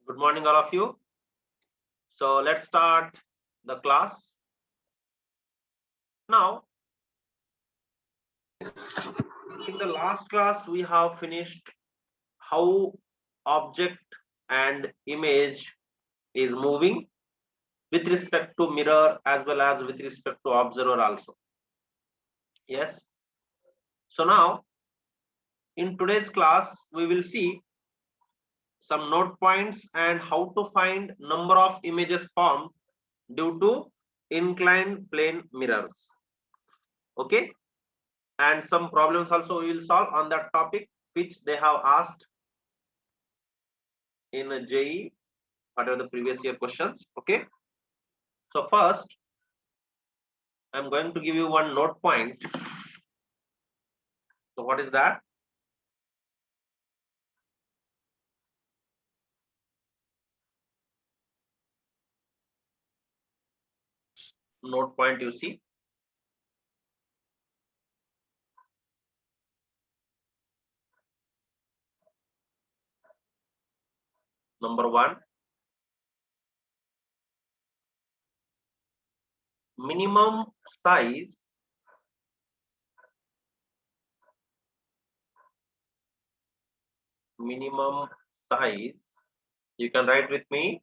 Good morning, all of you. So let's start the class. Now, in the last class, we have finished how object and image is moving with respect to mirror as well as with respect to observer also. Yes. So now, in today's class, we will see some note points and how to find number of images formed due to inclined plane mirrors. Okay. And some problems also we will solve on that topic which they have asked in a JEE, whatever the previous year questions. Okay. So first, I'm going to give you one note point. So what is that? Note point you see. Number one, minimum size you can write with me,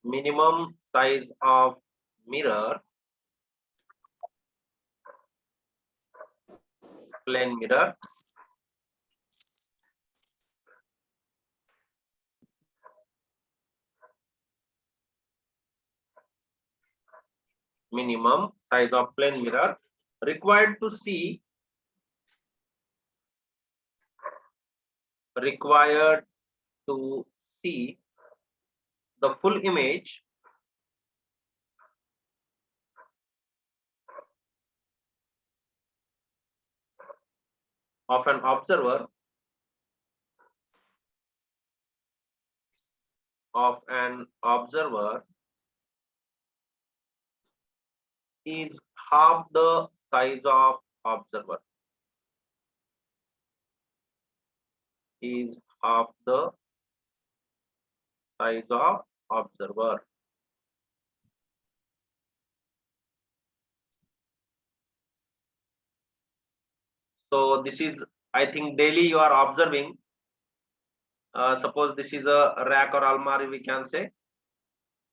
minimum size of mirror, plane mirror, minimum size of plane mirror required to see the full image of an observer is half the size of observer, is half the size of observer. So this is, I think, daily you are observing. Suppose this is a rack or almari, we can say,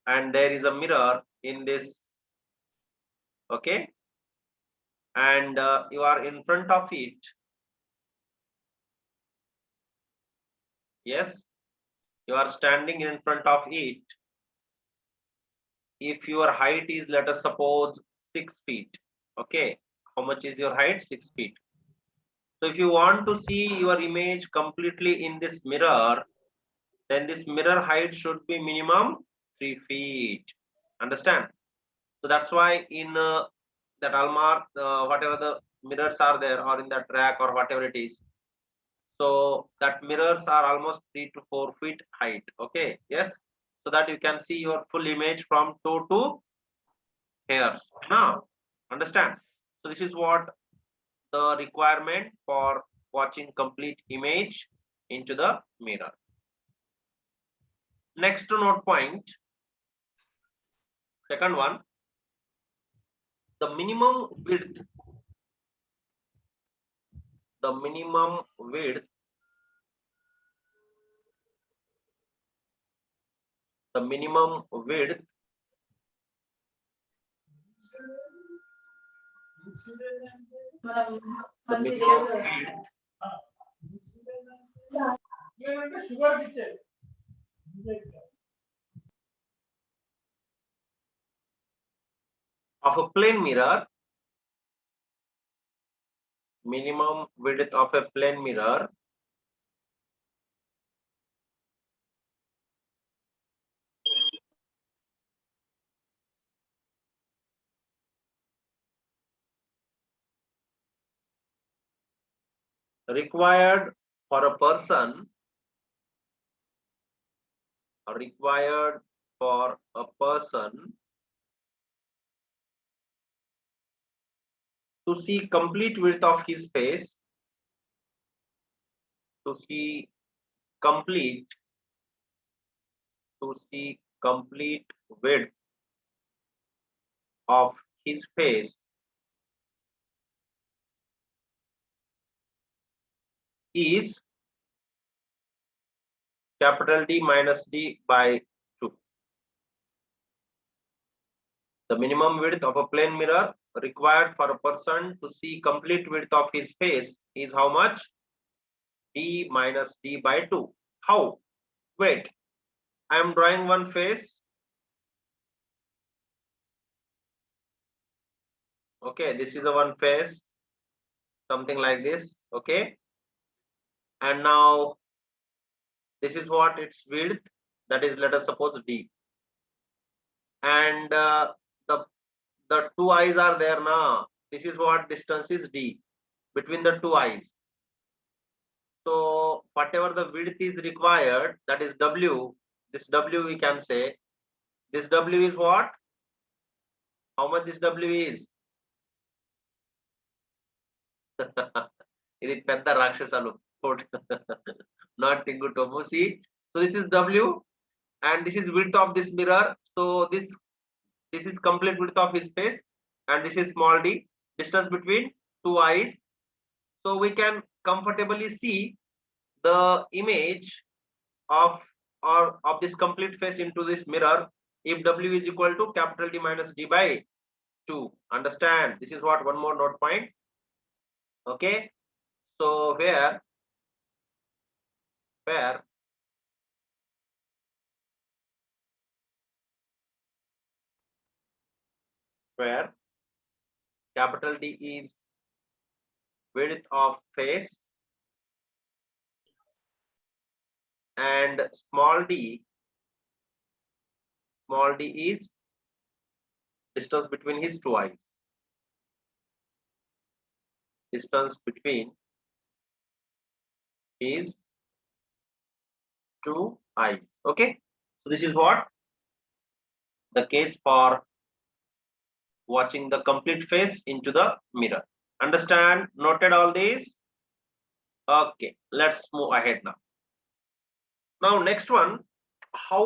and there is a mirror in this. Okay, and you are in front of it. Yes, you are standing in front of it. If your height is, let us suppose, 6 feet. Okay, how much is your height? 6 feet. So if you want to see your image completely in this mirror, then this mirror height should be minimum 3 feet. Understand? So that's why in that almar, whatever the mirrors are there, or in that rack or whatever it is, so that mirrors are almost 3 to 4 feet height. Okay, yes, so that you can see your full image from toe to hairs. Now, understand? So this is what the requirement for watching complete image into the mirror. Next note point, second one, the minimum width, the minimum width the minimum width of a plane mirror, minimum width of a plane mirror required for a person to see complete width of his face, to see complete width of his face is capital D minus D by 2. The minimum width of a plane mirror required for a person to see complete width of his face is how much? D minus D by 2. How? Wait, I am drawing one face. Okay, this is a one face, something like this. Okay, and now this is what its width, that is, let us suppose D, and the two eyes are there now. This is what distance is D between the two eyes. So whatever the width is required, that is W. This W we can say. This W is what? How much this W is? ఇది పెద్ద రాక్షసాలు not Tingutomo. See, so this is W and this is width of this mirror. So this is complete width of his face and this is small d, distance between two eyes. So we can comfortably see the image of this complete face into this mirror if W is equal to capital D minus D by 2. Understand? This is what one more note point. Okay, so where capital D is width of face and small d is distance between his two eyes. Distance between his two eyes. Okay, so this is what the case for watching the complete face into the mirror. Understand? Noted all these? Okay, let's move ahead now. Now next one, how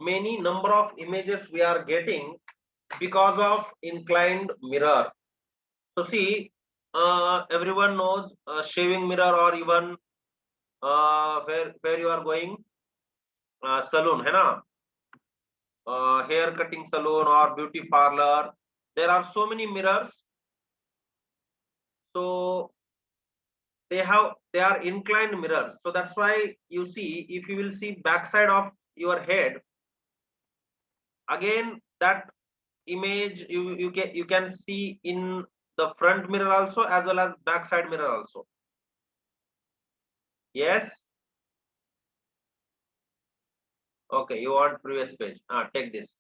many number of images we are getting because of inclined mirror. So see, everyone knows shaving mirror or even where you are going, saloon, hai na? Hair cutting salon or beauty parlor. There are so many mirrors. So they are inclined mirrors. So that's why you see, if you will see backside of your head, again that image you can see in the front mirror also as well as backside mirror also. Yes. Okay, you want previous page. Take this.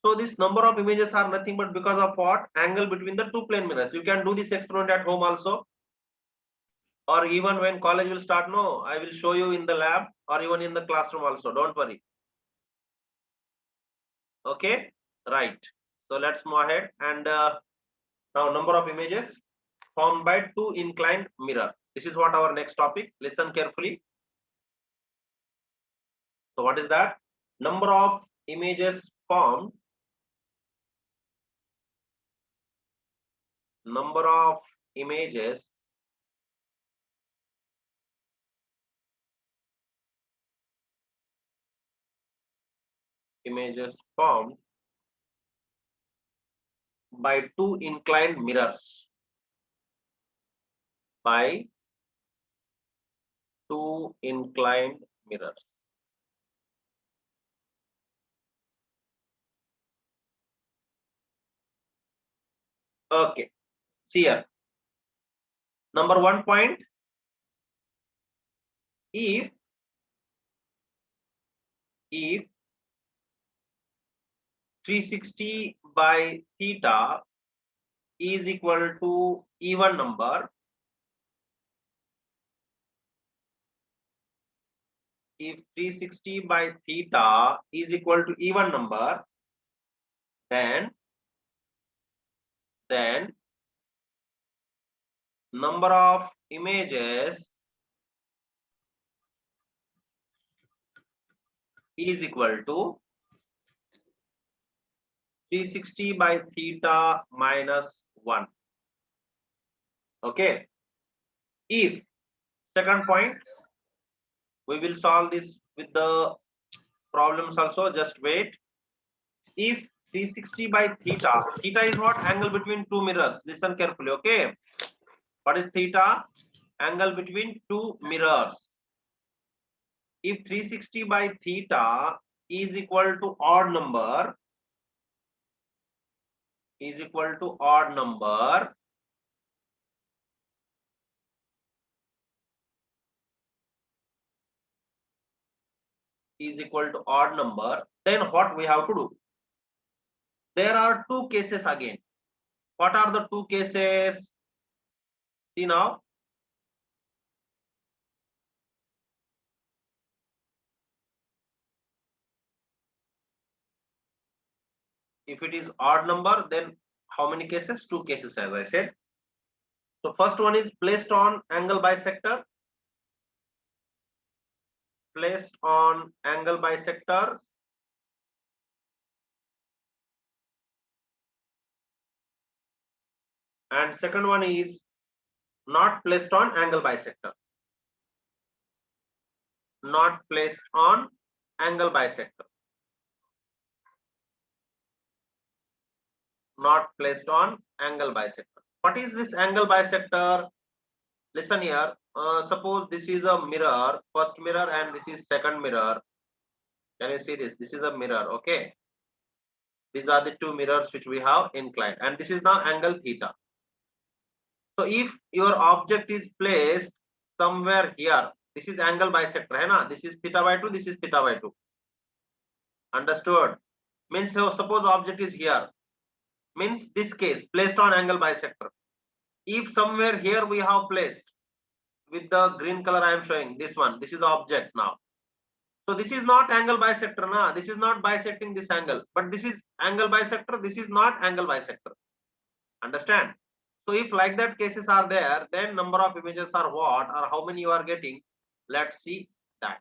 So this number of images are nothing but because of what? Angle between the two plane mirrors. You can do this experiment at home also, or even when college will start. No, I will show you in the lab or even in the classroom also. Don't worry. Okay, right. So let's move ahead. And now number of images formed by two inclined mirror. This is what our next topic. Listen carefully. So what is that? Number of images formed. Number of images formed by two inclined mirrors. By two inclined mirrors. Okay, see here. Number 1 point, if 360 by theta is equal to even number, if 360 by theta is equal to even number, then number of images is equal to 360 by theta minus 1. Okay. If, second point, we will solve this with the problems also, just wait. If 360 by theta, theta is what? Angle between two mirrors. Listen carefully, okay? What is theta? Angle between two mirrors. If 360 by theta is equal to odd number, is equal to odd number, is equal to odd number, then what we have to do? There are two cases again. What are the two cases? See now. If it is odd number, then how many cases? Two cases, as I said. So first one is placed on angle bisector. Placed on angle bisector. And second one is not placed on angle bisector. Not placed on angle bisector. Not placed on angle bisector. What is this angle bisector? Listen here. Suppose this is a mirror, first mirror, and this is second mirror. Can you see this? This is a mirror, okay? These are the two mirrors which we have inclined, and this is now angle theta. So if your object is placed somewhere here, this is angle bisector, hai na? This is theta by 2, this is theta by 2. Understood? Means suppose object is here. Means this case placed on angle bisector. If somewhere here we have placed with the green color I am showing, this one, this is object now. So this is not angle bisector, na? This is not bisecting this angle, but this is angle bisector, this is not angle bisector. Understand? So if like that cases are there, then number of images are what, or how many you are getting? Let's see that.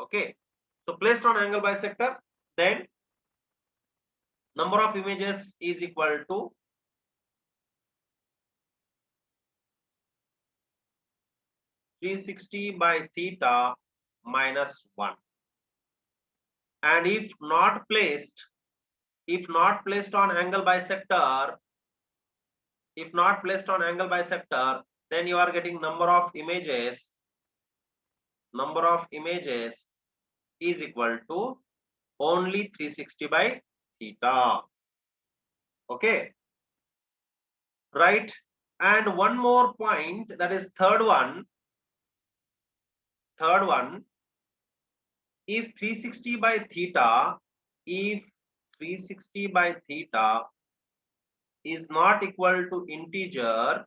Okay. So placed on angle bisector, then number of images is equal to 360 by theta minus 1. And if not placed on angle bisector, if not placed on angle bisector, then you are getting number of images is equal to only 360 by theta. Okay, right? And one more point, that is third one, if 360 by theta, if 360 by theta is not equal to integer,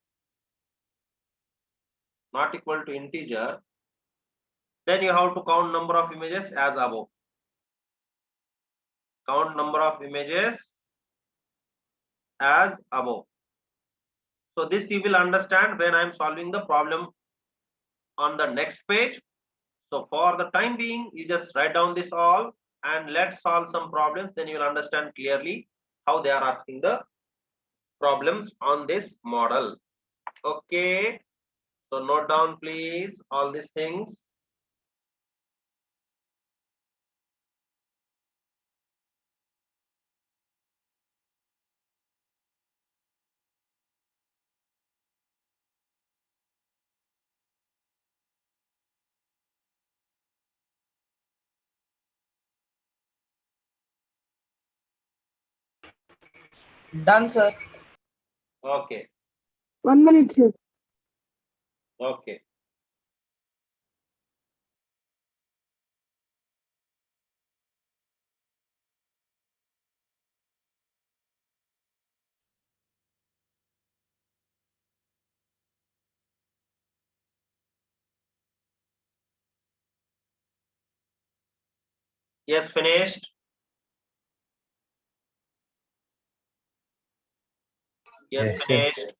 then you have to count number of images as above. Count number of images as above. So this you will understand when I am solving the problem on the next page. So for the time being, you just write down this all and let's solve some problems. Then you will understand clearly how they are asking the problems on this model. Okay. So note down please all these things. Done, sir. Okay. 1 minute, sir. Okay. Yes, finished. Yes, Yes, sir. finished.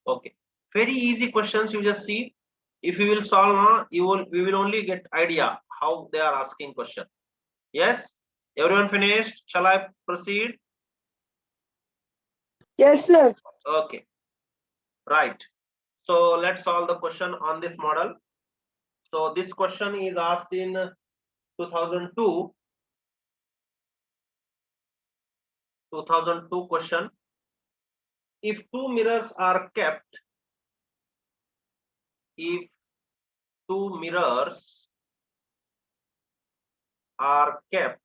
Okay. Very easy questions. You just see. If you will solve now, we will only get idea how they are asking question. Yes. Everyone finished? Shall I proceed? Yes, sir. Okay. Right. So let's solve the question on this model. So this question is asked in 2002. 2002 question. If two mirrors are kept, if two mirrors are kept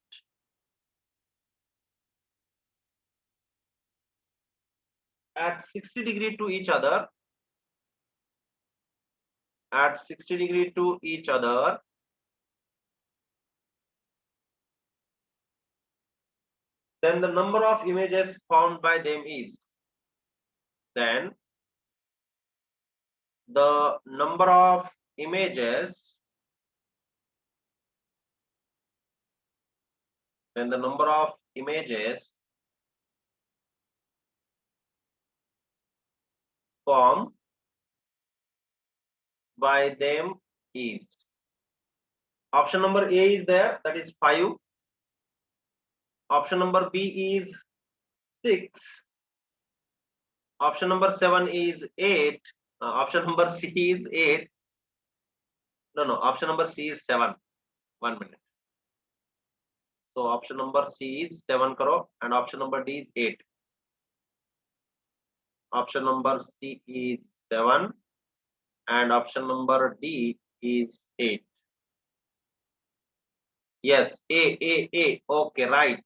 at 60 degree to each other, at 60 degree to each other, then the number of images found by them is, then the number of images, then the number of images formed by them is. Option number A is there, that is 5. Option number B is 6. Option number 7 is 8. Option number C is 8. No, option number C is 7. 1 minute. So option number C is 7 crore and option number D is 8. Option number C is 7 and option number D is 8. Yes, A. Okay, right.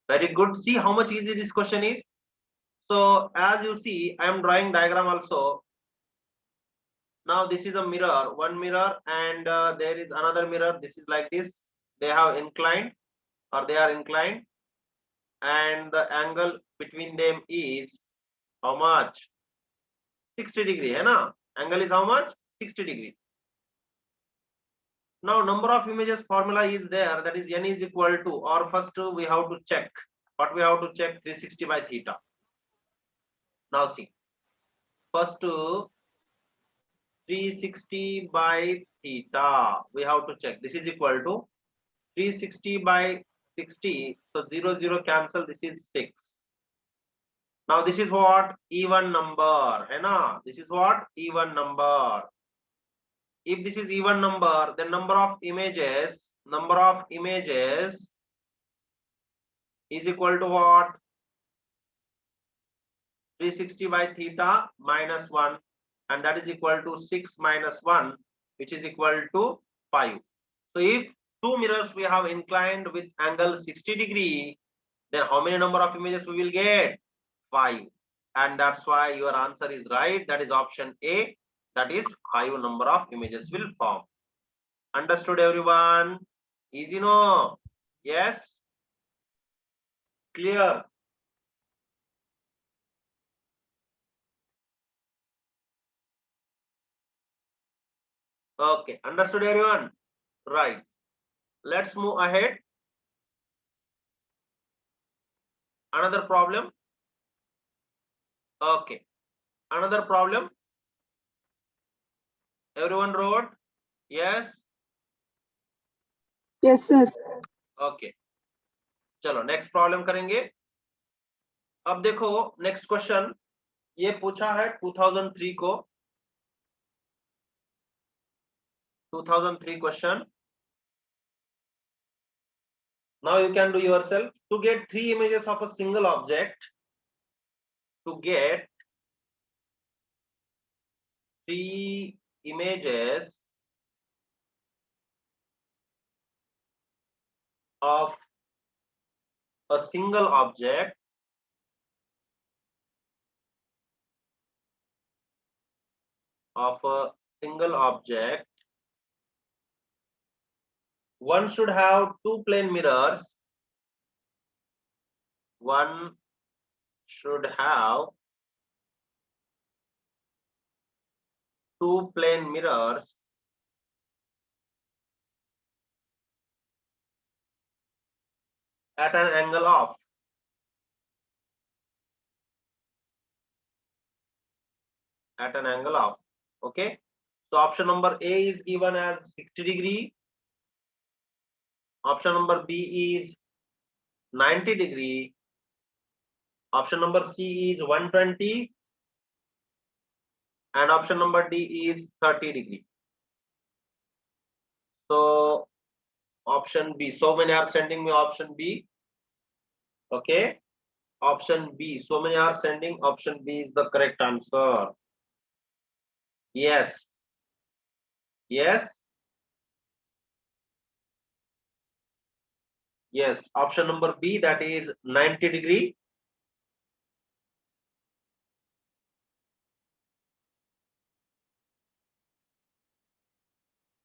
Very good. See how much easy this question is. So as you see, I am drawing diagram also. Now this is a mirror, one mirror, and there is another mirror. This is like this. They have inclined, or they are inclined, and the angle between them is how much? 60 degree, hai na? Angle is how much? 60 degree. Now number of images formula is there, that is n is equal to, or first we have to check. What we have to check? 360 by theta. Now see, first 360 by theta we have to check. This is equal to 360 by 60. So 0 0 cancel. This is 6. Now this is what? Even number, hai na? This is what? Even number. If this is even number, then number of images is equal to what? 360 by theta minus 1, and that is equal to 6 minus 1, which is equal to 5. So if two mirrors we have inclined with angle 60 degree, then how many number of images we will get? 5. And that's why your answer is right. That is option A. That is 5 number of images will form. Understood everyone? Easy no? Yes? Clear? Okay, understood everyone? Right. Let's move ahead. Another problem. Okay. Another problem. Everyone wrote? Yes? Yes, sir. Okay. चलो next problem करेंगे. अब देखो next question ये पूछा है 2003 को. 2003 question. Now you can do yourself. To get 3 images of a single object, to get 3 images of a single object, one should have 2 plane mirrors. One should have 2 plane mirrors at an angle of at an angle of. Okay. So option number A is given as 60 degree. Option number B is 90 degree. Option number C is 120. And option number D is 30 degree. So option B. So many are sending me option B. Okay. Option B. So many are sending option B is the correct answer. Yes. Yes. Yes. Option number B, that is 90 degree.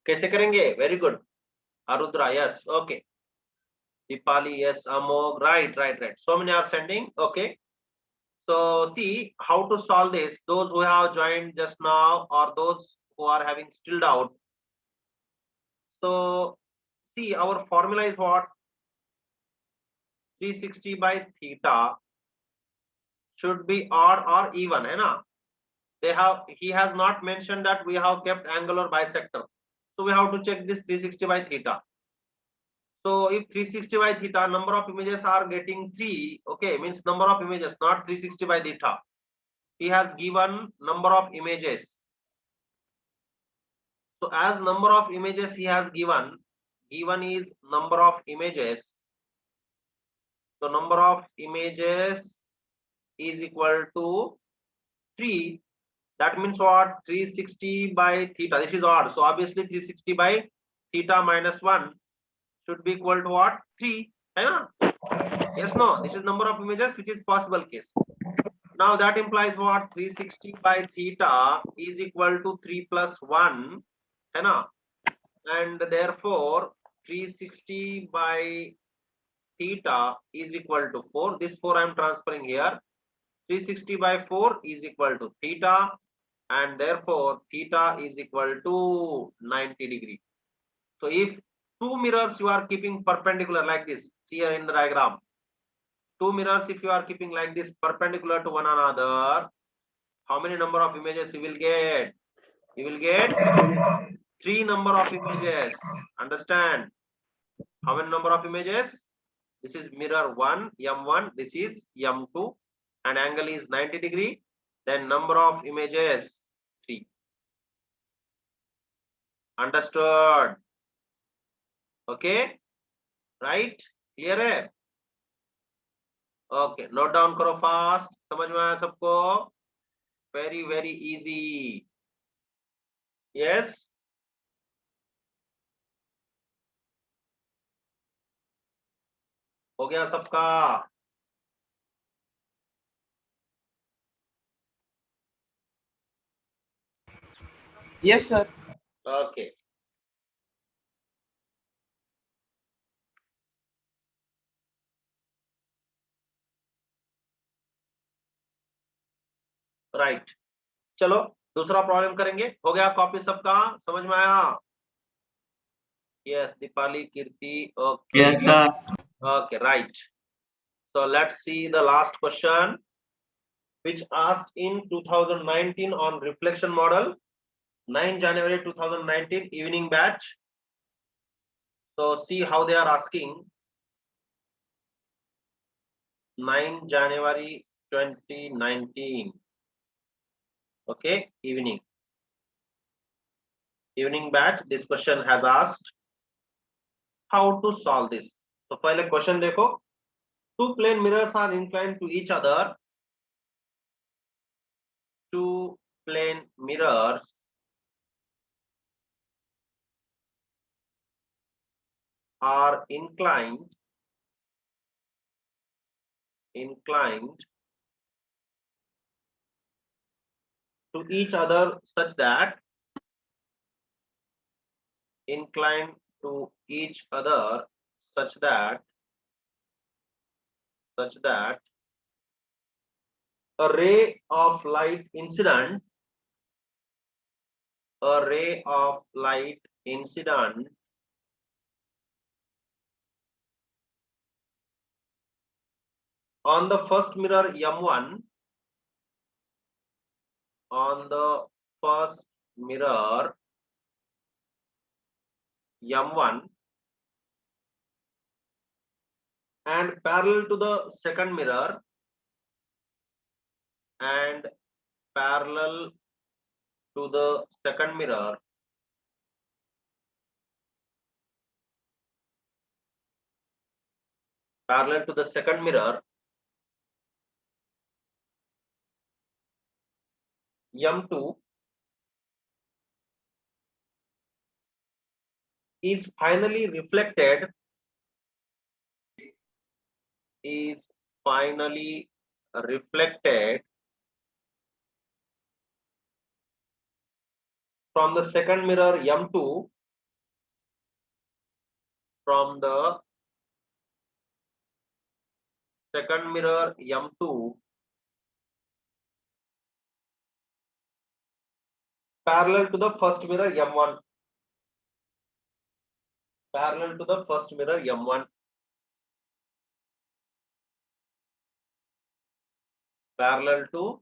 कैसे करेंगे? Very good. Arudra, yes. Okay. Dipali, yes. Amog, right. So many are sending. Okay. So see how to solve this. Those who have joined just now or those who are having still doubt. So see, our formula is what? 360 by theta should be odd or even, hai na? He has not mentioned that we have kept angle or bisector. So we have to check this 360 by theta. So if 360 by theta, number of images are getting 3, okay, means number of images, not 360 by theta. He has given number of images. So as number of images he has given is number of images. So number of images is equal to 3. That means what? 360 by theta. This is odd. So obviously 360 by theta minus 1 should be equal to what? 3. Yes, no. This is number of images, which is possible case. Now that implies what? 360 by theta is equal to 3 plus 1. And therefore 360 by theta is equal to 4. This 4 I am transferring here. 360 by 4 is equal to theta, and therefore theta is equal to 90 degree. So if two mirrors you are keeping perpendicular like this, see here in the diagram, two mirrors if you are keeping like this perpendicular to one another, how many number of images you will get? You will get 3 number of images. Understand? How many number of images? This is mirror 1, M1, this is M2, and angle is 90 degree. Then number of images 3. Understood? Okay, right? Clear है? Okay, note down करो fast. समझ में आया सबको? Very easy. Yes. हो गया सबका? Yes, sir. Okay. Right. चलो दूसरा प्रॉब्लम करेंगे. हो गया कॉपी सबका? समझ में आया? Yes, Dipali, Kirti. Okay. Yes, sir. Okay, right. So let's see the last question, which asked in 2019 on reflection model, 9 January 2019 evening batch. So see how they are asking. 9 January 2019. Okay, evening batch. This question has asked how to solve this. So पहले question देखो. Two plane mirrors are inclined to each other. Two plane mirrors are inclined to each other such that a ray of light incident on the first mirror M1 on the first mirror M1 and parallel to the second mirror and parallel to the second mirror M2 is finally reflected from the second mirror M2 from the second mirror M2 parallel to the first mirror M1 parallel to the first mirror M1 parallel to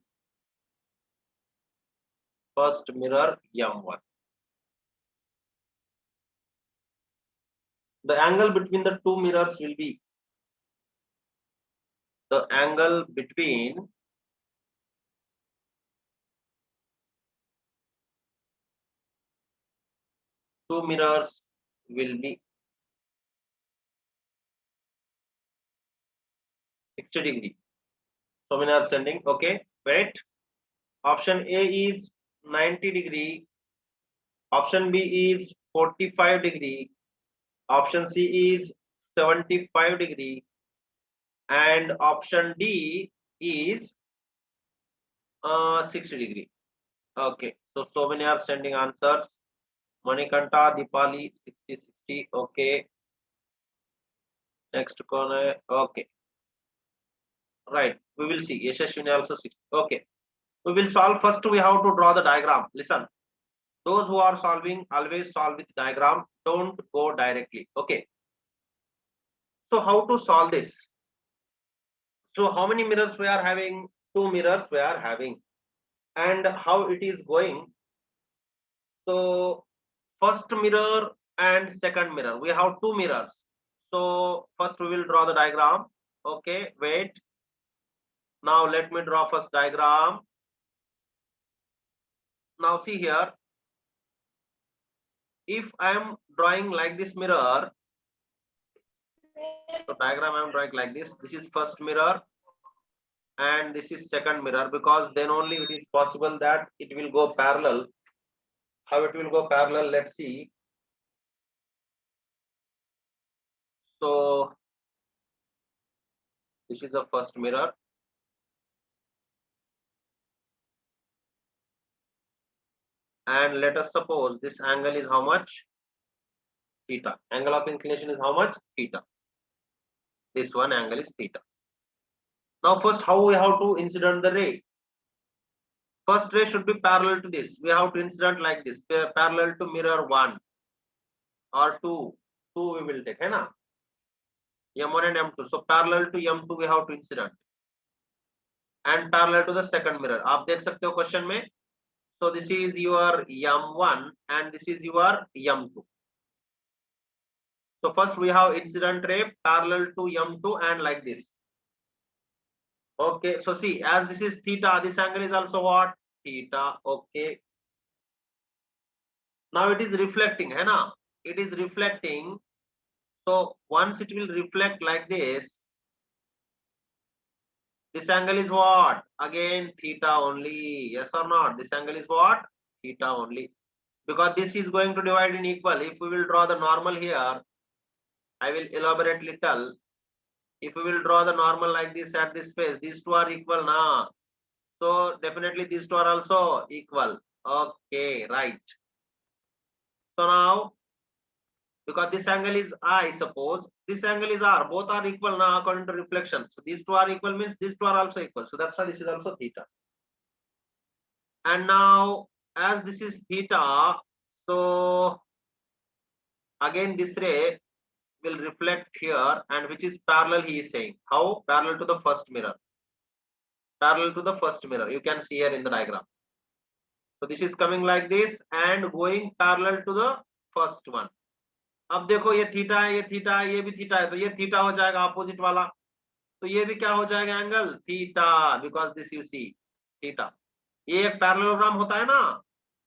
first mirror M1. The angle between the two mirrors will be the angle between two mirrors will be 60 degree. So many are sending. Okay, wait. Option A is 90 degree. Option B is 45 degree. Option C is 75 degree. And option D is 60 degree. Okay, so many are sending answers. Manikanta, Dipali, 60. Okay. Next corner. Okay. Right. We will see. Yashashwini also 60. Okay. We will solve. First, we have to draw the diagram. Listen. Those who are solving, always solve with diagram. Don't go directly. Okay. So how to solve this? So how many mirrors we are having? Two mirrors we are having. And how it is going? So first mirror and second mirror. We have two mirrors. So first we will draw the diagram. Okay, wait. Now let me draw first diagram. Now see here. If I am drawing like this mirror, so diagram I am drawing like this. This is first mirror and this is second mirror, because then only it is possible that it will go parallel. How it will go parallel? Let's see. So this is the first mirror. And let us suppose this angle is how much? Theta. Angle of inclination is how much? Theta. This one angle is theta. Now first, how we have to incident the ray? First ray should be parallel to this. We have to incident like this, parallel to mirror 1 or 2. 2 we will take, hai na? M1 and M2. So parallel to M2 we have to incident. And parallel to the second mirror. आप देख सकते हो question में. So this is your M1 and this is your M2. So first we have incident ray parallel to M2 and like this. Okay, so see, as this is theta, this angle is also what? Theta. Okay. Now it is reflecting, hai na? It is reflecting. So once it will reflect like this angle is what? Again theta only. Yes or not? This angle is what? Theta only. Because this is going to divide in equal. If we will draw the normal here, I will elaborate little. If we will draw the normal like this at this face, these two are equal now. So definitely these two are also equal. Okay, right. So now, because this angle is I, suppose this angle is R, both are equal now according to reflection. So these two are equal means these two are also equal. So that's why this is also theta. And now as this is theta, so again this ray will reflect here, and which is parallel, he is saying. How? Parallel to the first mirror. Parallel to the first mirror. You can see here in the diagram. So this is coming like this and going parallel to the first one. अब देखो ये theta है, ये theta है, ये भी theta है, तो ये थीटा हो जाएगा अपोजिट वाला, तो ये भी क्या हो जाएगा angle theta, because this you see theta. ये एक पैरेललोग्राम होता है ना,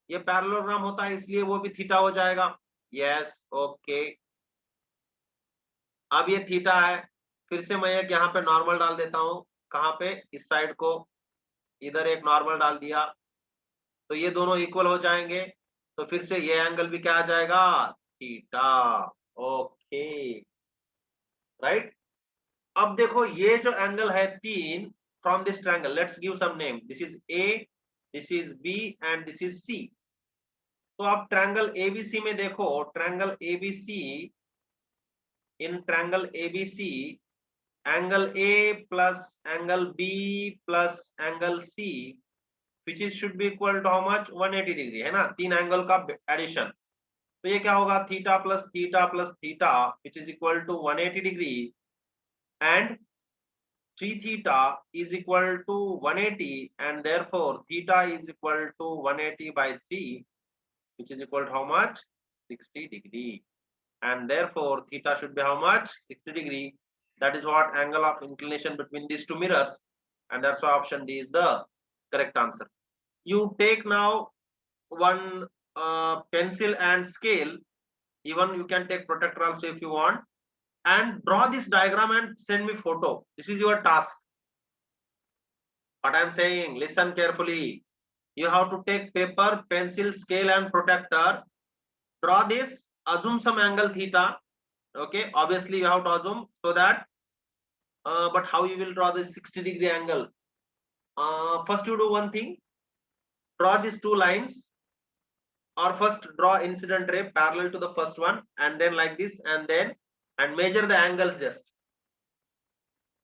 ये पैरेललोग्राम होता है, इसलिए वो भी थीटा हो जाएगा। Yes, okay. अब ये थीटा है, फिर से मैं एक यहाँ पे नॉर्मल डाल देता हूँ, कहाँ पे, इस साइड को, इधर एक नॉर्मल डाल दिया, तो ये दोनों इक्वल हो जाएंगे, तो फिर से ये एंगल भी क्या आ जाएगा थीटा। Okay, right. अब देखो ये जो एंगल है तीन from this triangle, let's give some name, this is A, this is B and this is C. तो आप ट्रायंगल एबीसी में देखो, triangle ABC, in triangle ABC angle A plus angle B plus angle C which is should be equal to how much 180 degree, है ना, तीन angle का addition. तो ये क्या होगा theta plus theta which is equal to 180 degree and 3 theta is equal to 180 and therefore theta is equal to 180 by 3 which is equal to how much 60 degree, and therefore theta should be how much 60 degree. That is what angle of inclination between these two mirrors, and that's why option D is the correct answer. You take now one pencil and scale, even you can take protractor also if you want, and draw this diagram and send me photo. This is your task. What I am saying, listen carefully. You have to take paper, pencil, scale and protractor, draw this, assume some angle theta. Okay, obviously you have to assume, so that but how you will draw this 60 degree angle? First you do one thing, draw these two lines, or first draw incident ray parallel to the first one, and then like this, and then and measure the angles, just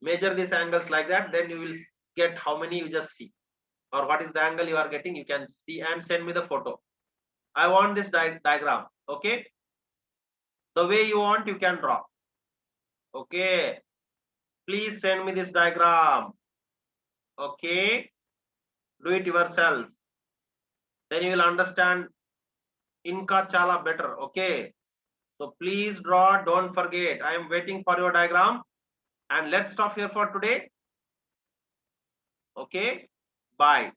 measure these angles like that, then you will get how many you just see, or what is the angle you are getting, you can see and send me the photo. I want this diagram. Okay, the way you want you can draw. Okay, please send me this diagram. Okay, do it yourself, then you will understand inka chala better. Okay, so please draw, don't forget. I am waiting for your diagram, and let's stop here for today. Okay, bye.